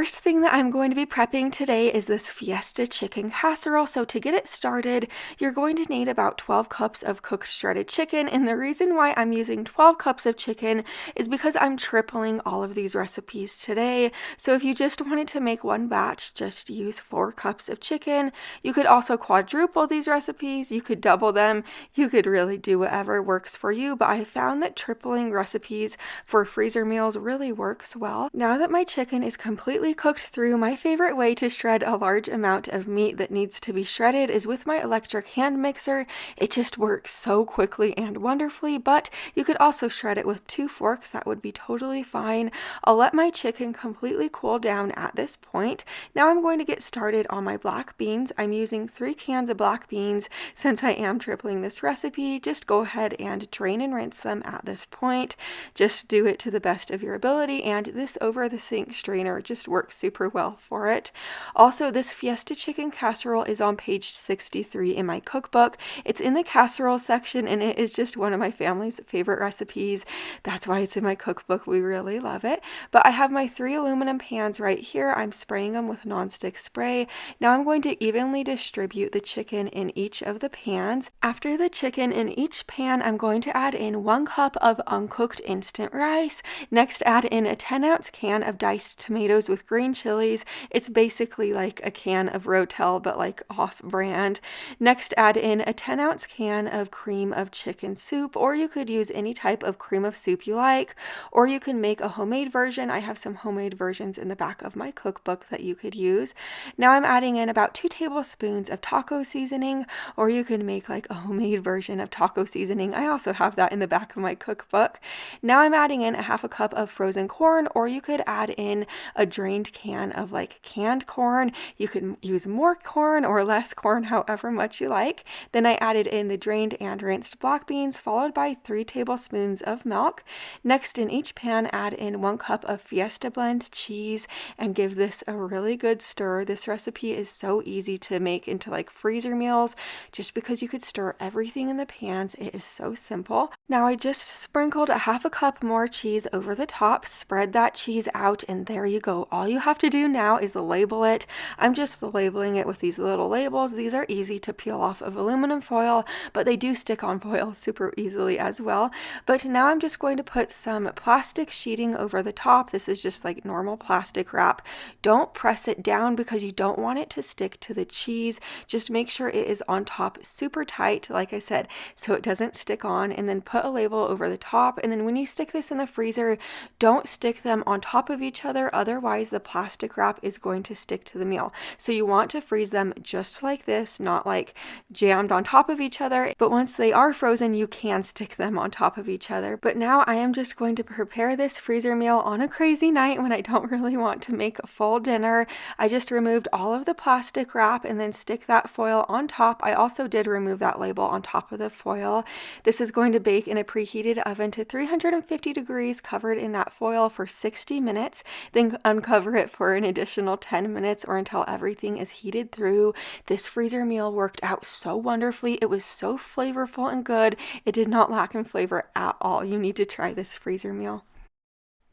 First thing that I'm going to be prepping today is this Fiesta chicken casserole. So to get it started, you're going to need about 12 cups of cooked shredded chicken. And the reason why I'm using 12 cups of chicken is because I'm tripling all of these recipes today. So if you just wanted to make one batch, just use 4 cups of chicken. You could also quadruple these recipes. You could double them. You could really do whatever works for you. But I found that tripling recipes for freezer meals really works well. Now that my chicken is completely cooked through, my favorite way to shred a large amount of meat that needs to be shredded is with my electric hand mixer. It just works so quickly and wonderfully, but you could also shred it with 2 forks. That would be totally fine. I'll let my chicken completely cool down at this point. Now I'm going to get started on my black beans. I'm using 3 cans of black beans since I am tripling this recipe. Just go ahead and drain and rinse them at this point. Just do it to the best of your ability, and this over the sink strainer just works super well for it. Also, this Fiesta chicken casserole is on page 63 in my cookbook. It's in the casserole section, and it is just one of my family's favorite recipes. That's why it's in my cookbook. We really love it. But I have my 3 aluminum pans right here. I'm spraying them with nonstick spray. Now I'm going to evenly distribute the chicken in each of the pans. After the chicken in each pan, I'm going to add in 1 cup of uncooked instant rice. Next, add in a 10-ounce can of diced tomatoes with green chilies. It's basically like a can of Rotel, but like off-brand. Next, add in a 10-ounce can of cream of chicken soup, or you could use any type of cream of soup you like, or you can make a homemade version. I have some homemade versions in the back of my cookbook that you could use. Now I'm adding in about 2 tablespoons of taco seasoning, or you can make like a homemade version of taco seasoning. I also have that in the back of my cookbook. Now I'm adding in a 1/2 cup of frozen corn, or you could add in a drained can of like canned corn. You could use more corn or less corn, however much you like. Then I added in the drained and rinsed black beans, followed by 3 tablespoons of milk. Next, in each pan, add in 1 cup of Fiesta blend cheese and give this a really good stir. This recipe is so easy to make into like freezer meals just because you could stir everything in the pans. It is so simple. Now I just sprinkled a 1/2 cup more cheese over the top, spread that cheese out, and there you go. All you have to do now is label it. I'm just labeling it with these little labels. These are easy to peel off of aluminum foil, but they do stick on foil super easily as well. But now I'm just going to put some plastic sheeting over the top. This is just like normal plastic wrap. Don't press it down because you don't want it to stick to the cheese. Just make sure it is on top super tight, like I said, so it doesn't stick on, and then put a label over the top. And then when you stick this in the freezer, don't stick them on top of each other, otherwise the plastic wrap is going to stick to the meal. So you want to freeze them just like this, not like jammed on top of each other. But once they are frozen, you can stick them on top of each other. But now I am just going to prepare this freezer meal on a crazy night when I don't really want to make a full dinner. I just removed all of the plastic wrap and then stick that foil on top. I also did remove that label on top of the foil. This is going to bake in a preheated oven to 350 degrees, covered in that foil for 60 minutes. Then uncover it for an additional 10 minutes or until everything is heated through. This freezer meal worked out so wonderfully. It was so flavorful and good. It did not lack in flavor at all. You need to try this freezer meal.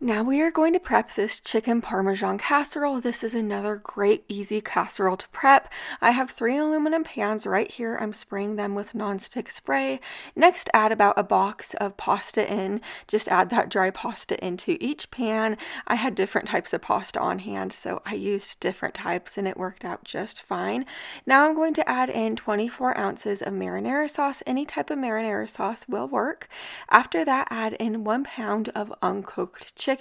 Now we are going to prep this chicken parmesan casserole. This is another great easy casserole to prep. I have 3 aluminum pans right here. I'm spraying them with nonstick spray. Next, add about a box of pasta in. Just add that dry pasta into each pan. I had different types of pasta on hand, so I used different types and it worked out just fine. Now I'm going to add in 24 ounces of marinara sauce. Any type of marinara sauce will work. After that, add in 1 pound of uncooked chicken.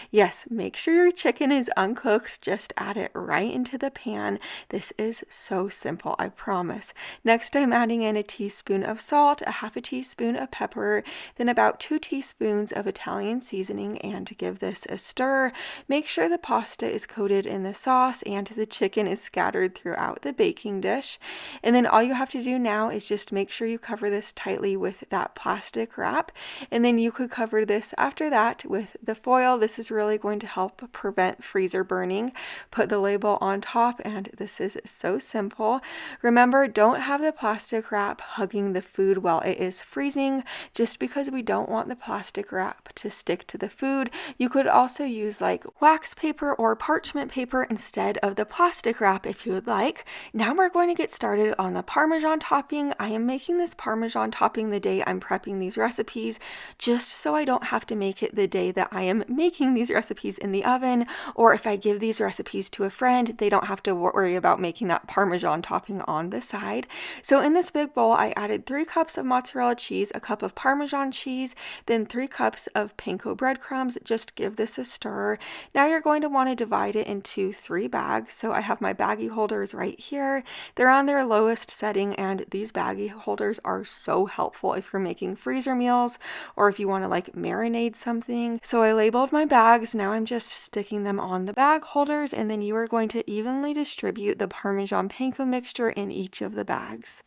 Yes, make sure your chicken is uncooked. Just add it right into the pan. This is so simple, I promise. Next, I'm adding in a teaspoon of salt, a 1/2 teaspoon of pepper, then about 2 teaspoons of Italian seasoning, and to give this a stir, make sure the pasta is coated in the sauce and the chicken is scattered throughout the baking dish. And then all you have to do now is just make sure you cover this tightly with that plastic wrap, and then you could cover this after that with the foil. This is really going to help prevent freezer burning. Put the label on top, and this is so simple. Remember, don't have the plastic wrap hugging the food while it is freezing, just because we don't want the plastic wrap to stick to the food. You could also use like wax paper or parchment paper instead of the plastic wrap if you would like. Now we're going to get started on the Parmesan topping. I am making this Parmesan topping the day I'm prepping these recipes, just so I don't have to make it the day that I am making these recipes in the oven, or if I give these recipes to a friend, they don't have to worry about making that Parmesan topping on the side. So in this big bowl, I added 3 cups of mozzarella cheese, a cup of Parmesan cheese, then 3 cups of panko breadcrumbs. Just give this a stir. Now you're going to want to divide it into 3 bags. So I have my baggie holders right here. They're on their lowest setting, and these baggie holders are so helpful if you're making freezer meals or if you want to like marinate something. So I labeled my bags. Now I'm just sticking them on the bag holders, and then you are going to evenly distribute the Parmesan panko mixture in each of the bags.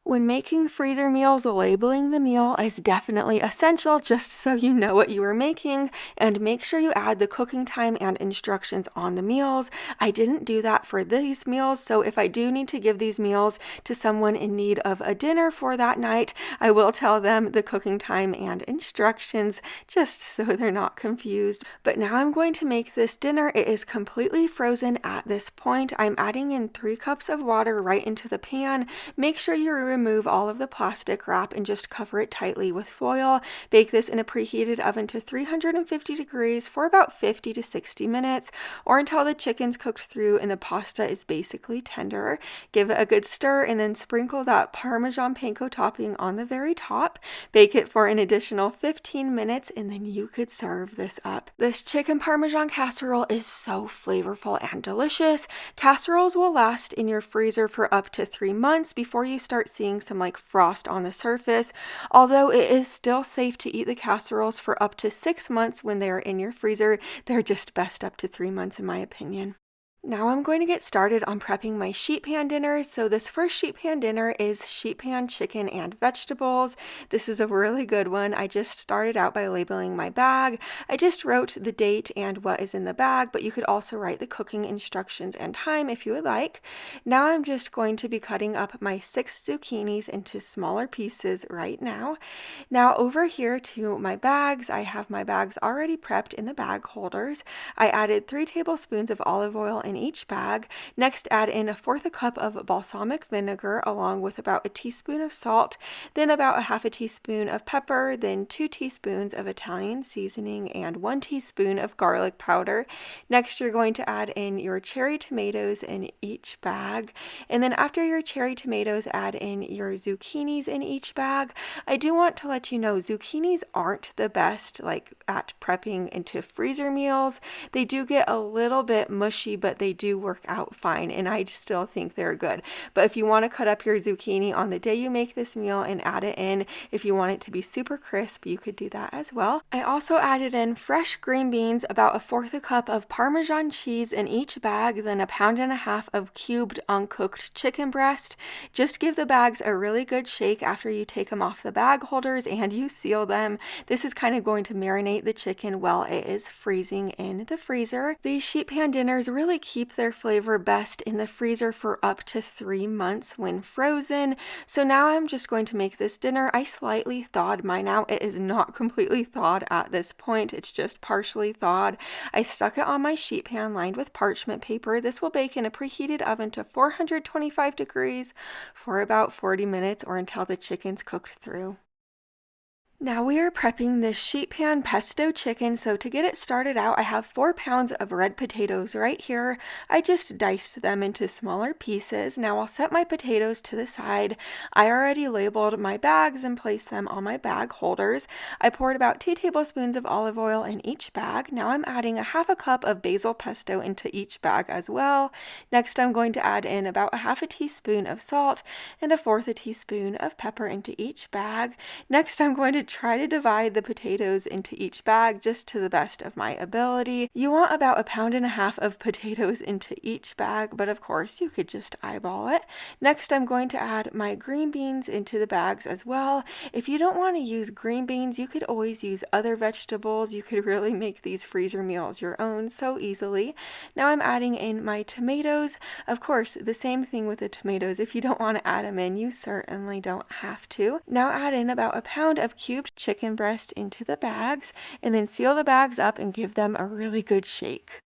When making freezer meals, labeling the meal is definitely essential, just so you know what you are making, and make sure you add the cooking time and instructions on the meals. I didn't do that for these meals, so if I do need to give these meals to someone in need of a dinner for that night, I will tell them the cooking time and instructions, just so they're not confused. But now I'm going to make this dinner. It is completely frozen at this point. I'm adding in 3 cups of water right into the pan. Make sure you remove all of the plastic wrap and just cover it tightly with foil. Bake this in a preheated oven to 350 degrees for about 50 to 60 minutes, or until the chicken's cooked through and the pasta is basically tender. Give it a good stir and then sprinkle that Parmesan panko topping on the very top. Bake it for an additional 15 minutes, and then you could serve this up. This chicken Parmesan casserole is so flavorful and delicious. Casseroles will last in your freezer for up to 3 months before you start seeing some like frost on the surface. Although it is still safe to eat the casseroles for up to 6 months when they are in your freezer, they're just best up to 3 months in my opinion. Now I'm going to get started on prepping my sheet pan dinner. So this first sheet pan dinner is sheet pan chicken and vegetables. This is a really good one. I just started out by labeling my bag. I just wrote the date and what is in the bag, but you could also write the cooking instructions and time if you would like. Now I'm just going to be cutting up my 6 zucchinis into smaller pieces right now. Now over here to my bags, I have my bags already prepped in the bag holders. I added 3 tablespoons of olive oil in each bag. Next, add in 1/4 cup of balsamic vinegar along with about a teaspoon of salt, then about a 1/2 teaspoon of pepper, then 2 teaspoons of Italian seasoning and 1 teaspoon of garlic powder. Next, you're going to add in your cherry tomatoes in each bag, and then after your cherry tomatoes, add in your zucchinis in each bag. I do want to let you know zucchinis aren't the best like at prepping into freezer meals. They do get a little bit mushy, but they do work out fine, and I still think they're good. But if you want to cut up your zucchini on the day you make this meal and add it in, if you want it to be super crisp, you could do that as well. I also added in fresh green beans, about 1/4 cup of Parmesan cheese in each bag, then 1.5 pounds of cubed uncooked chicken breast. Just give the bags a really good shake after you take them off the bag holders and you seal them. This is kind of going to marinate the chicken while it is freezing in the freezer. These sheet pan dinners really keep their flavor best in the freezer for up to 3 months when frozen. So now I'm just going to make this dinner. I slightly thawed mine out. It is not completely thawed at this point. It's just partially thawed. I stuck it on my sheet pan lined with parchment paper. This will bake in a preheated oven to 425 degrees for about 40 minutes or until the chicken's cooked through. Now we are prepping this sheet pan pesto chicken, so to get it started out, I have 4 pounds of red potatoes right here. I just diced them into smaller pieces. Now I'll set my potatoes to the side. I already labeled my bags and placed them on my bag holders. I poured about 2 tablespoons of olive oil in each bag. Now I'm adding a half a cup of basil pesto into each bag as well. Next I'm going to add in about a half a teaspoon of salt and a fourth a teaspoon of pepper into each bag. Next I'm going to try to divide the potatoes into each bag just to the best of my ability. You want about 1.5 pounds of potatoes into each bag, but of course you could just eyeball it. Next, I'm going to add my green beans into the bags as well. If you don't want to use green beans, you could always use other vegetables. You could really make these freezer meals your own so easily. Now I'm adding in my tomatoes. Of course, the same thing with the tomatoes. If you don't want to add them in, you certainly don't have to. Now add in about 1 pound of cubed chicken breast into the bags, and then seal the bags up and give them a really good shake.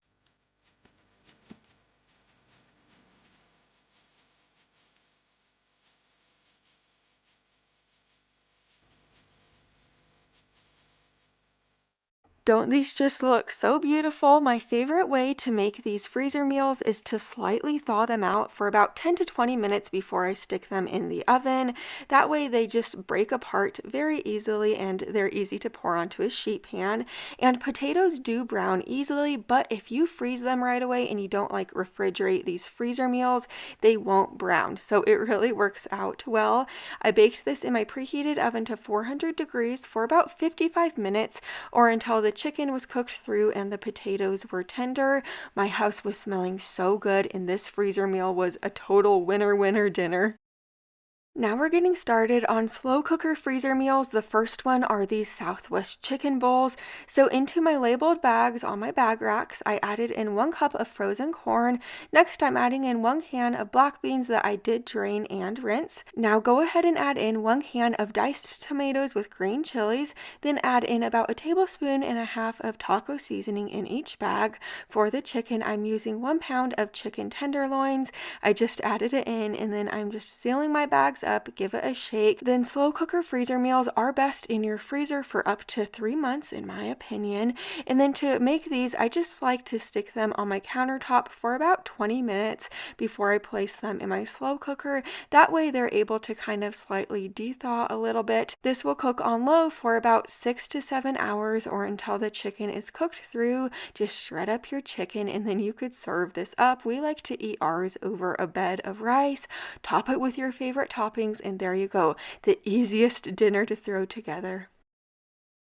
Don't these just look so beautiful? My favorite way to make these freezer meals is to slightly thaw them out for about 10 to 20 minutes before I stick them in the oven. That way they just break apart very easily and they're easy to pour onto a sheet pan. And potatoes do brown easily, but if you freeze them right away and you don't like refrigerate these freezer meals, they won't brown. So it really works out well. I baked this in my preheated oven to 400 degrees for about 55 minutes or until the chicken was cooked through and the potatoes were tender. My house was smelling so good, and this freezer meal was a total winner dinner. Now we're getting started on slow cooker freezer meals. The first one are these Southwest chicken bowls. So into my labeled bags on my bag racks, I added in 1 cup of frozen corn. Next, I'm adding in 1 can of black beans that I did drain and rinse. Now go ahead and add in 1 can of diced tomatoes with green chilies. Then add in about 1.5 tablespoons of taco seasoning in each bag. For the chicken, I'm using 1 pound of chicken tenderloins. I just added it in, and then I'm just sealing my bags up, give it a shake. Then slow cooker freezer meals are best in your freezer for up to 3 months in my opinion. And then to make these, I just like to stick them on my countertop for about 20 minutes before I place them in my slow cooker. That way they're able to kind of slightly de-thaw a little bit. This will cook on low for about 6 to 7 hours or until the chicken is cooked through. Just shred up your chicken and then you could serve this up. We like to eat ours over a bed of rice. Top it with your favorite toppings, and there you go. The easiest dinner to throw together.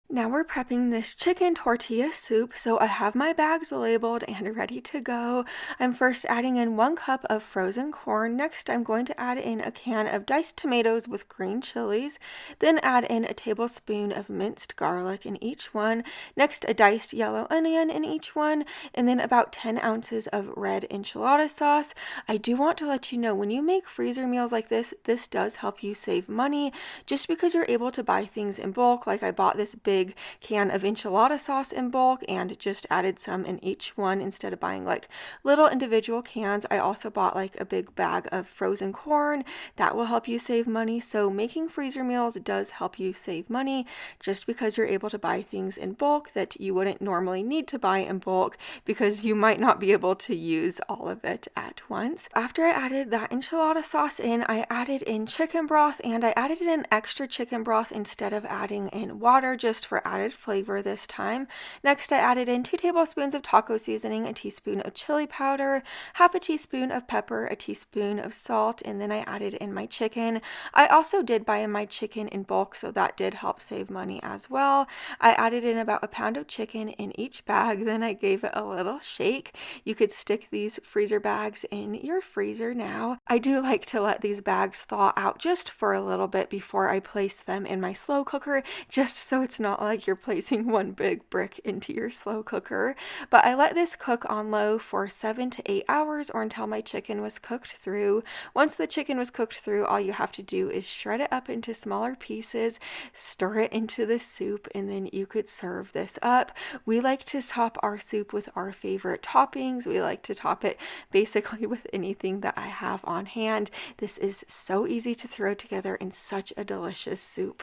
Now we're prepping this chicken tortilla soup, so I have my bags labeled and ready to go. I'm first adding in 1 cup of frozen corn. Next, I'm going to add in a can of diced tomatoes with green chilies. Then add in a tablespoon of minced garlic in each one. Next, a diced yellow onion in each one, and then about 10 ounces of red enchilada sauce. I do want to let you know, when you make freezer meals like this does help you save money. Just because you're able to buy things in bulk, like I bought this big can of enchilada sauce in bulk and just added some in each one instead of buying like little individual cans. I also bought like a big bag of frozen corn. That will help you save money. So making freezer meals does help you save money just because you're able to buy things in bulk that you wouldn't normally need to buy in bulk because you might not be able to use all of it at once. After I added that enchilada sauce in, I added in chicken broth, and I added in extra chicken broth instead of adding in water just for added flavor this time. Next, I added in 2 tablespoons of taco seasoning, a teaspoon of chili powder, half a teaspoon of pepper, a teaspoon of salt, and then I added in my chicken. I also did buy in my chicken in bulk, so that did help save money as well. I added in about 1 pound of chicken in each bag, then I gave it a little shake. You could stick these freezer bags in your freezer now. I do like to let these bags thaw out just for a little bit before I place them in my slow cooker, just so it's not like you're placing one big brick into your slow cooker. But I let this cook on low for 7 to 8 hours or until my chicken was cooked through. Once the chicken was cooked through, all you have to do is shred it up into smaller pieces, stir it into the soup, and then you could serve this up. We like to top our soup with our favorite toppings. We like to top it basically with anything that I have on hand. This is so easy to throw together in such a delicious soup.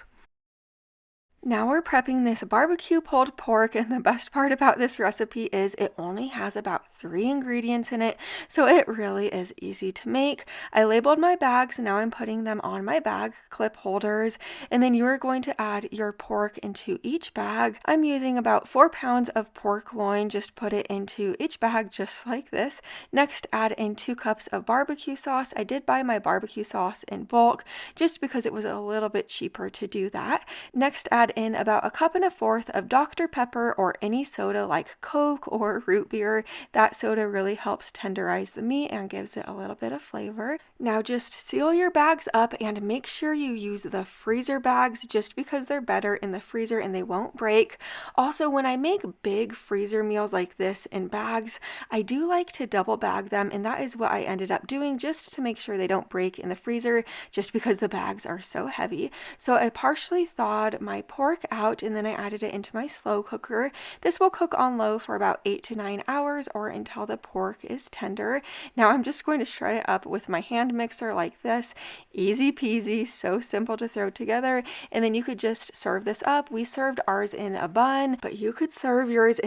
Now we're prepping this barbecue pulled pork, and the best part about this recipe is it only has about 3 ingredients in it, so it really is easy to make. I labeled my bags, and now I'm putting them on my bag clip holders, and then you are going to add your pork into each bag. I'm using about 4 pounds of pork loin, just put it into each bag just like this. Next, add in 2 cups of barbecue sauce. I did buy my barbecue sauce in bulk just because it was a little bit cheaper to do that. Next, add in about 1.25 cups of Dr. Pepper or any soda like Coke or root beer. That soda really helps tenderize the meat and gives it a little bit of flavor. Now just seal your bags up and make sure you use the freezer bags just because they're better in the freezer and they won't break. Also, when I make big freezer meals like this in bags, I do like to double bag them, and that is what I ended up doing just to make sure they don't break in the freezer just because the bags are so heavy. So I partially thawed my pork out and then I added it into my slow cooker. This will cook on low for about 8 to 9 hours or until the pork is tender. Now I'm just going to shred it up with my hand mixer like this. Easy peasy, so simple to throw together. And then you could just serve this up. We served ours in a bun, but you could serve yours in